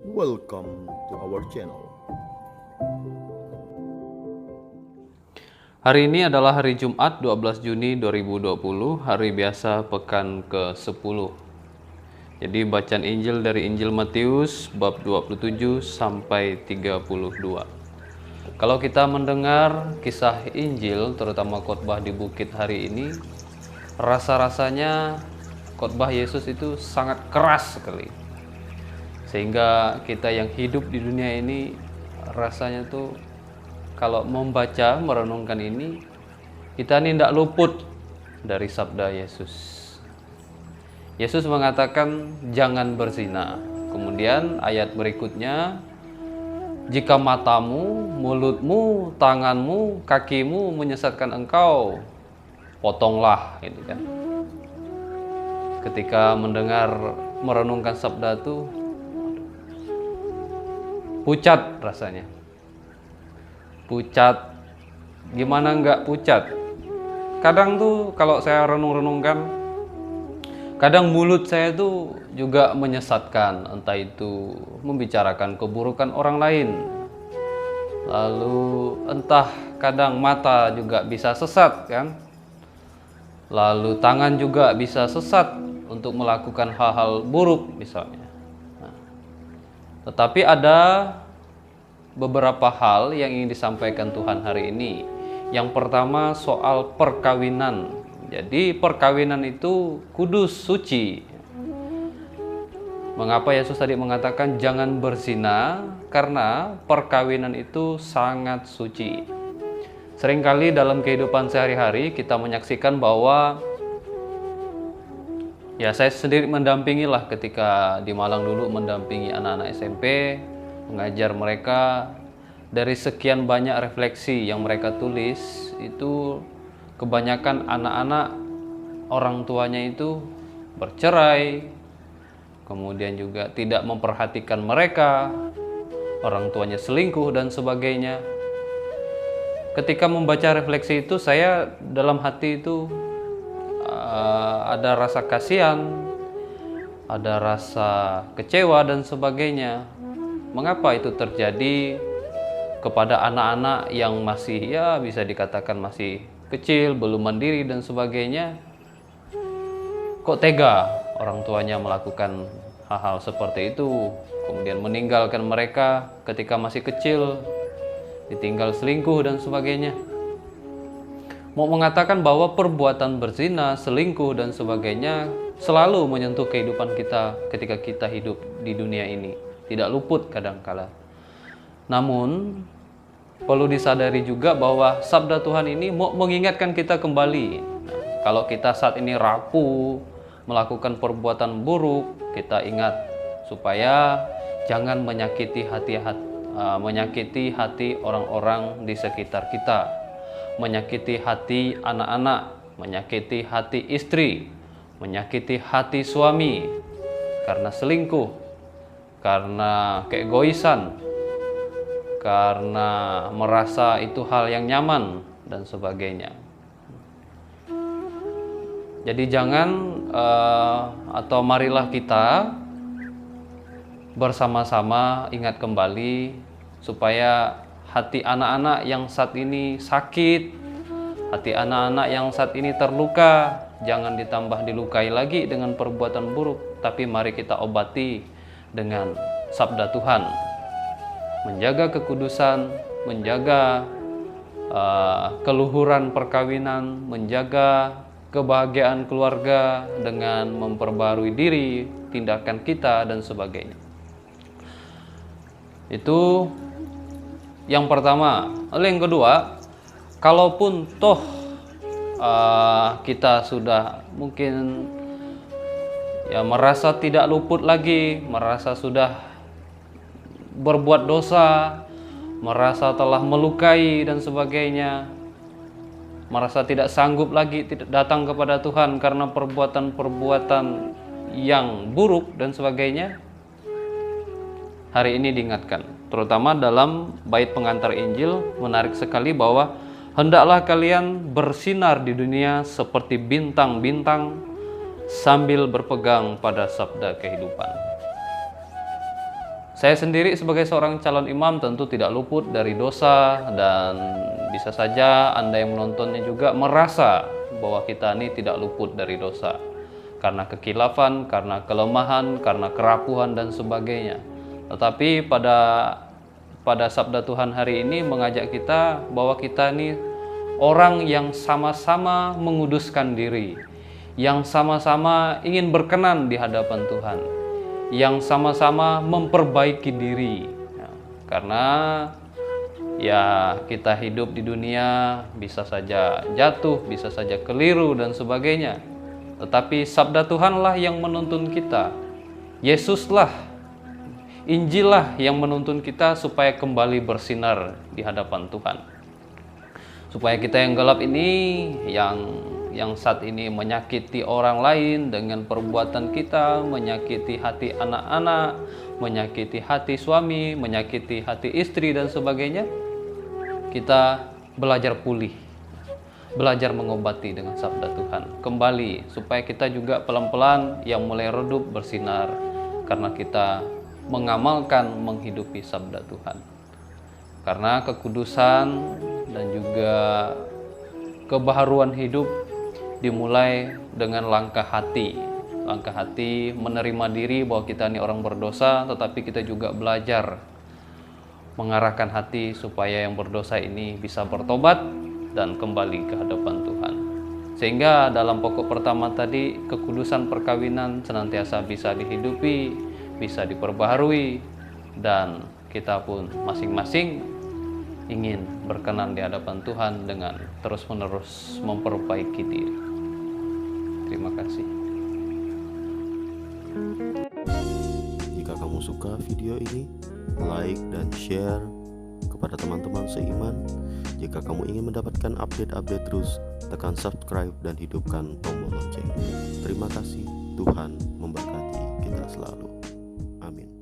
Welcome to our channel. Hari ini adalah hari Jumat 12 Juni 2020, hari biasa pekan ke-10. Jadi bacaan Injil dari Injil Matius bab 27 sampai 32. Kalau kita mendengar kisah Injil, terutama khotbah di bukit hari ini, rasa-rasanya khotbah Yesus itu sangat keras sekali. Sehingga kita yang hidup di dunia ini rasanya tuh kalau membaca, merenungkan ini, kita ini tidak luput dari sabda Yesus. Yesus mengatakan jangan berzina. Kemudian ayat berikutnya, jika matamu, mulutmu, tanganmu, kakimu menyesatkan engkau, potonglah, gitu kan. Ketika mendengar, merenungkan sabda itu, pucat rasanya. Pucat, gimana enggak pucat? Kadang tuh kalau saya renung-renungkan, kadang mulut saya tuh juga menyesatkan, entah itu membicarakan keburukan orang lain. Lalu entah kadang mata juga bisa sesat kan? Lalu tangan juga bisa sesat untuk melakukan hal-hal buruk misalnya. Tetapi ada beberapa hal yang ingin disampaikan Tuhan hari ini. Yang pertama soal perkawinan. Jadi perkawinan itu kudus, suci. Mengapa Yesus tadi mengatakan jangan berzina? Karena perkawinan itu sangat suci. Seringkali dalam kehidupan sehari-hari kita menyaksikan bahwa saya sendiri mendampingi lah ketika di Malang dulu mendampingi anak-anak SMP, mengajar mereka. Dari sekian banyak refleksi yang mereka tulis, itu kebanyakan anak-anak orang tuanya itu bercerai, kemudian juga tidak memperhatikan mereka, orang tuanya selingkuh dan sebagainya. Ketika membaca refleksi itu, saya dalam hati itu ada rasa kasihan, ada rasa kecewa dan sebagainya. Mengapa itu terjadi kepada anak-anak yang masih bisa dikatakan masih kecil, belum mandiri dan sebagainya? Kok tega orang tuanya melakukan hal-hal seperti itu, kemudian meninggalkan mereka ketika masih kecil, ditinggal selingkuh dan sebagainya. Mau mengatakan bahwa perbuatan berzina, selingkuh dan sebagainya selalu menyentuh kehidupan kita ketika kita hidup di dunia ini. Tidak luput kadangkala. Namun perlu disadari juga bahwa sabda Tuhan ini mau mengingatkan kita kembali. Kalau kita saat ini rapuh melakukan perbuatan buruk, kita ingat supaya jangan menyakiti hati orang-orang di sekitar kita, menyakiti hati anak-anak, menyakiti hati istri, menyakiti hati suami karena selingkuh, karena keegoisan, karena merasa itu hal yang nyaman dan sebagainya. Jadi jangan atau marilah kita bersama-sama ingat kembali supaya hati anak-anak yang saat ini sakit, hati anak-anak yang saat ini terluka, jangan ditambah dilukai lagi dengan perbuatan buruk, tapi mari kita obati dengan sabda Tuhan. Menjaga kekudusan, menjaga keluhuran perkawinan, menjaga kebahagiaan keluarga dengan memperbarui diri, tindakan kita dan sebagainya. Itu yang pertama. Lalu yang kedua, kalaupun toh kita sudah mungkin merasa tidak luput lagi, merasa sudah berbuat dosa, merasa telah melukai dan sebagainya, merasa tidak sanggup lagi tidak datang kepada Tuhan karena perbuatan-perbuatan yang buruk dan sebagainya, hari ini diingatkan, terutama dalam bait pengantar Injil, menarik sekali bahwa hendaklah kalian bersinar di dunia seperti bintang-bintang sambil berpegang pada sabda kehidupan. Saya sendiri sebagai seorang calon imam tentu tidak luput dari dosa, dan bisa saja Anda yang menontonnya juga merasa bahwa kita ini tidak luput dari dosa. Karena kekilafan, karena kelemahan, karena kerapuhan dan sebagainya. Tetapi pada sabda Tuhan hari ini mengajak kita bahwa kita ini orang yang sama-sama menguduskan diri, yang sama-sama ingin berkenan di hadapan Tuhan, yang sama-sama memperbaiki diri. Ya, karena ya kita hidup di dunia bisa saja jatuh, bisa saja keliru dan sebagainya. Tetapi sabda Tuhanlah yang menuntun kita. Yesuslah, Injillah yang menuntun kita supaya kembali bersinar di hadapan Tuhan. Supaya kita yang gelap ini, yang saat ini menyakiti orang lain dengan perbuatan kita, menyakiti hati anak-anak, menyakiti hati suami, menyakiti hati istri dan sebagainya, kita belajar pulih, belajar mengobati dengan sabda Tuhan kembali, supaya kita juga pelan-pelan yang mulai redup bersinar karena kita mengamalkan, menghidupi sabda Tuhan. Karena kekudusan dan juga kebaharuan hidup dimulai dengan langkah hati. Langkah hati menerima diri bahwa kita ini orang berdosa, tetapi kita juga belajar mengarahkan hati supaya yang berdosa ini bisa bertobat dan kembali ke hadapan Tuhan. Sehingga dalam pokok pertama tadi, kekudusan perkawinan senantiasa bisa dihidupi, bisa diperbaharui, dan kita pun masing-masing ingin berkenan di hadapan Tuhan dengan terus-menerus memperbaiki diri. Terima kasih. Jika kamu suka video ini, like dan share kepada teman-teman seiman. Jika kamu ingin mendapatkan update-update terus, tekan subscribe dan hidupkan tombol lonceng. Terima kasih, Tuhan memberkati kita selalu. Amin.